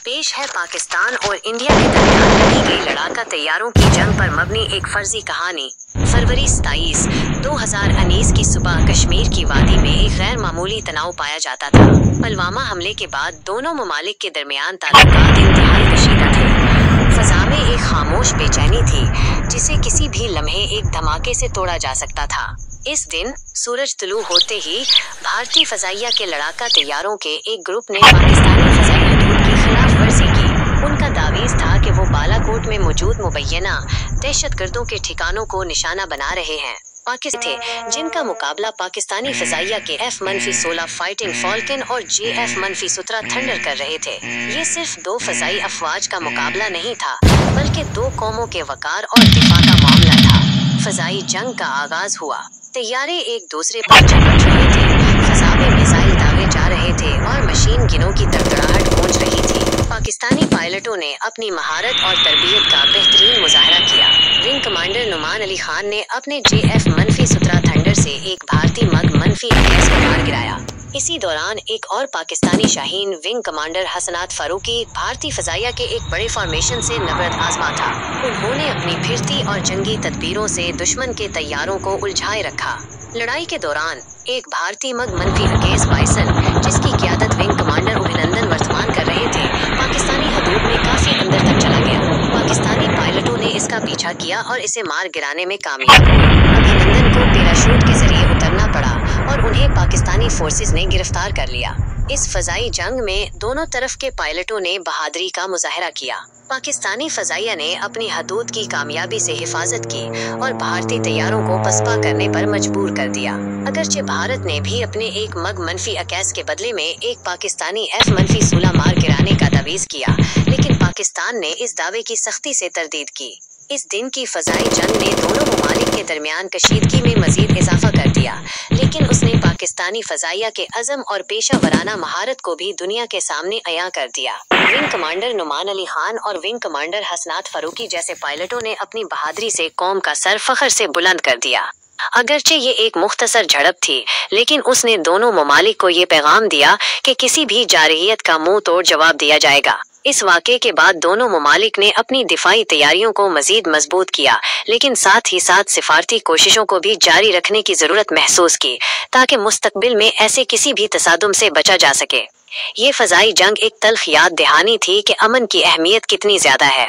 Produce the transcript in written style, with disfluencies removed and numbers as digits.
पेश है पाकिस्तान और इंडिया के दरमियान लड़ी गई लड़ाका तैयारों की जंग पर मबनी एक फर्जी कहानी। फरवरी 27, 2019 की सुबह कश्मीर की वादी में एक गैर मामूली तनाव पाया जाता था। पुलवामा हमले के बाद दोनों ममालिक के दरमियान ताल्लुकात इंतहाई कशीदा थे। फजा में एक खामोश बेचैनी थी जिसे किसी भी लम्हे एक धमाके से तोड़ा जा सकता था। इस दिन सूरज तुलू होते ही भारतीय फजाइया के लड़ाका तैयारों के एक ग्रुप ने पाकिस्तानी फजाई हदूद की खिलाफ वर्जी की। उनका दावीज था कि वो बालाकोट में मौजूद मुबैना दहशतगर्दों के ठिकानों को निशाना बना रहे हैं। पाकिस्तान थे जिनका मुकाबला पाकिस्तानी फजाइया के F-16 फाइटिंग फॉल्कन और JF-17 थंडर कर रहे थे। ये सिर्फ दो फजाई अफवाज का मुकाबला नहीं था, बल्कि दो कौमों के वकार और दिफा का मामला था। फजाई जंग का आगाज हुआ। तैयारे एक दूसरे पर झपट रहे थे, फजा में मिसाइल दागे जा रहे थे और मशीन गिनों की तड़तड़ाहट गूंज रही थी। पाकिस्तानी पायलटों ने अपनी महारत और तरबियत का बेहतरीन मुजाहरा किया। विंग कमांडर नुमान अली खान ने अपने JF-17 थंडर से एक भारतीय MiG-21 को मार गिराया। इसी दौरान एक और पाकिस्तानी शाहीन विंग कमांडर हसनात फारूकी भारतीय फजाइया के एक बड़े फॉर्मेशन से नबरद आजमा था। उन्होंने अपनी फिरती और जंगी तदबीरों से दुश्मन के तैयारों को उलझाए रखा। लड़ाई के दौरान एक भारतीय MiG-21 बाइसन, जिसकी क़ियादत विंग कमांडर अभिनंदन वर्तमान कर रहे थे, पाकिस्तानी हदूद में काफी अंदर तक चला गया। पाकिस्तानी पायलटों ने इसका पीछा किया और इसे मार गिराने में कामयाब हुए। अभिनंदन को पैराशूट के जरिए उतरना पड़ा और उन्हें पाकिस्तानी फोर्सेस ने गिरफ्तार कर लिया। इस फजाई जंग में दोनों तरफ के पायलटों ने बहादुरी का मुजाहरा किया। पाकिस्तानी फजाइया ने अपनी हदूद की कामयाबी से हिफाजत की और भारतीय तैयारों को पसपा करने पर मजबूर कर दिया। अगरचे भारत ने भी अपने एक MiG-21 के बदले में एक पाकिस्तानी F-16 मार गिराने का दावीज किया, लेकिन पाकिस्तान ने इस दावे की सख्ती से तरदीद की। इस दिन की फजाई जंग ने दोनों ममालिक के दरमियान कशीदगी में मजीद इजाफा कर दिया, लेकिन उसने पाकिस्तानी फजाइया के अज़म और पेशा वराना महारत को भी दुनिया के सामने अया कर दिया। विंग कमांडर नुमान अली खान और विंग कमांडर हसनात फारूकी जैसे पायलटों ने अपनी बहादुरी से कौम का सर फख्र से बुलंद कर दिया। अगरचे ये एक मुख्तसर झड़प थी, लेकिन उसने दोनों ममालिक को ये पैगाम दिया कि किसी भी जारहियत का मुंह तोड़ जवाब दिया जाएगा। इस वाक़े के बाद दोनों ममालिक ने अपनी दिफाई तैयारियों को मजीद मजबूत किया, लेकिन साथ ही साथ सिफारती कोशिशों को भी जारी रखने की जरूरत महसूस की, ताकि मुस्तकबिल में ऐसे किसी भी तसादुम से बचा जा सके। ये फजाई जंग एक तल्ख याद दहानी थी कि अमन की अहमियत कितनी ज्यादा है।